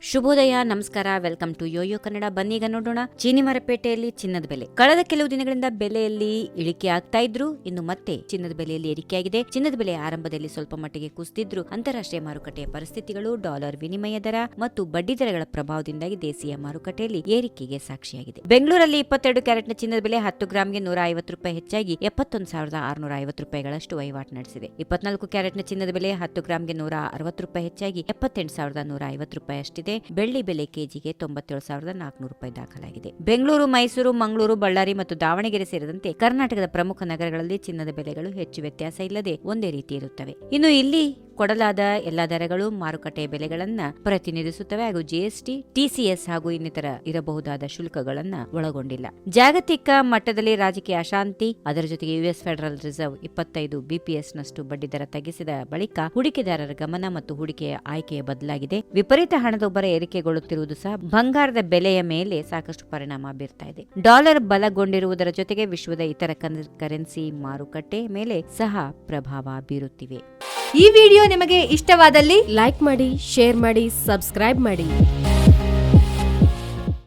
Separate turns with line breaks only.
ಶುಭೋದಯ, ನಮಸ್ಕಾರ, welcome to Yoyo Kannada. ಬನ್ನೀಗ ನೋಡೋಣ ಚೀನಿಮರಪೇಟೆಯಲ್ಲಿ ಚಿನ್ನದ ಬೆಲೆ. ಕಳೆದ ಕೆಲವು ದಿನಗಳಿಂದ ಬೆಲೆಯಲ್ಲಿ ಇಳಿಕೆ ಆಗ್ತಾ ಇದ್ರು, ಇನ್ನು ಮತ್ತೆ ಚಿನ್ನದ ಬೆಲೆಯಲ್ಲಿ ಏರಿಕೆಯಾಗಿದೆ. ಚಿನ್ನದ ಬೆಲೆ ಆರಂಭದಲ್ಲಿ ಸ್ವಲ್ಪ ಮಟ್ಟಿಗೆ ಕುಸಿದಿದ್ರು. ಅಂತಾರಾಷ್ಟ್ರೀಯ ಮಾರುಕಟ್ಟೆಯ ಪರಿಸ್ಥಿತಿಗಳು, ಡಾಲರ್ ವಿನಿಮಯ ದರ ಮತ್ತು ಬಡ್ಡಿ ದರಗಳ ಪ್ರಭಾವದಿಂದಾಗಿ ದೇಶೀಯ ಮಾರುಕಟ್ಟೆಯಲ್ಲಿ ಏರಿಕೆಗೆ ಸಾಕ್ಷಿಯಾಗಿದೆ. ಬೆಂಗಳೂರಲ್ಲಿ 22 ಕ್ಯಾರೆಟ್ನ ಚಿನ್ನದ ಬೆಲೆ 10 ಗ್ರಾಂಗೆ ₹150 ಹೆಚ್ಚಾಗಿ 71,650 ರೂಪಾಯಿಗಳಷ್ಟು ವಹಿವಾಟು ನಡೆಸಿದೆ. 24 ಕ್ಯಾರೆಟ್ನ ಚಿನ್ನದ ಬೆಲೆ 10 ಗ್ರಾಂಗೆ ₹160 ಹೆಚ್ಚಾಗಿ 78,150 ರೂಪಾಯಿ ಅಷ್ಟಿದೆ. ಬೆಳ್ಳಿ ಬೆಲೆ ಕೆಜಿಗೆ 97,400 ರೂಪಾಯಿ ದಾಖಲಾಗಿದೆ. ಬೆಂಗಳೂರು, ಮೈಸೂರು, ಮಂಗಳೂರು, ಬಳ್ಳಾರಿ ಮತ್ತು ದಾವಣಗೆರೆ ಸೇರಿದಂತೆ ಕರ್ನಾಟಕದ ಪ್ರಮುಖ ನಗರಗಳಲ್ಲಿ ಚಿನ್ನದ ಬೆಲೆಗಳು ಹೆಚ್ಚು ವ್ಯತ್ಯಾಸ ಇಲ್ಲದೆ ಒಂದೇ ರೀತಿ ಇರುತ್ತವೆ. ಇನ್ನು ಇಲ್ಲಿ ಕೊಡಲಾದ ಎಲ್ಲಾ ದರಗಳು ಮಾರುಕಟ್ಟೆಯ ಬೆಲೆಗಳನ್ನ ಪ್ರತಿನಿಧಿಸುತ್ತವೆ ಹಾಗೂ ಜಿಎಸ್ಟಿ, ಟಿಸಿಎಸ್ ಹಾಗೂ ಇನ್ನಿತರ ಇರಬಹುದಾದ ಶುಲ್ಕಗಳನ್ನ ಒಳಗೊಂಡಿಲ್ಲ. ಜಾಗತಿಕ ಮಟ್ಟದಲ್ಲಿ ರಾಜಕೀಯ ಅಶಾಂತಿ, ಅದರ ಜೊತೆಗೆ ಯುಎಸ್ ಫೆಡರಲ್ ರಿಸರ್ವ್ 25 ಬಿಪಿಎಸ್ ನಷ್ಟು ಬಡ್ಡಿ ದರ ತಗ್ಗಿಸಿದ ಬಳಿಕ ಹೂಡಿಕೆದಾರರ ಗಮನ ಮತ್ತು ಹೂಡಿಕೆಯ ಆಯ್ಕೆಯ ಬದಲಾಗಿದೆ. ವಿಪರೀತ ಹಣದುಬ್ಬರ ಏರಿಕೆಗೊಳ್ಳುತ್ತಿರುವುದು ಸಹ ಬಂಗಾರದ ಬೆಲೆಯ ಮೇಲೆ ಸಾಕಷ್ಟು ಪರಿಣಾಮ ಬೀರ್ತಾ ಇದೆ. ಡಾಲರ್ ಬಲಗೊಂಡಿರುವುದರ ಜೊತೆಗೆ ವಿಶ್ವದ ಇತರ ಕರೆನ್ಸಿ ಮಾರುಕಟ್ಟೆ ಮೇಲೆ ಸಹ ಪ್ರಭಾವ ಬೀರುತ್ತಿವೆ.
ಈ ವಿಡಿಯೋ ನಿಮಗೆ ಇಷ್ಟವಾದಲ್ಲಿ ಲೈಕ್ ಮಾಡಿ, ಶೇರ್ ಮಾಡಿ, ಸಬ್ಸ್ಕ್ರೈಬ್ ಮಾಡಿ.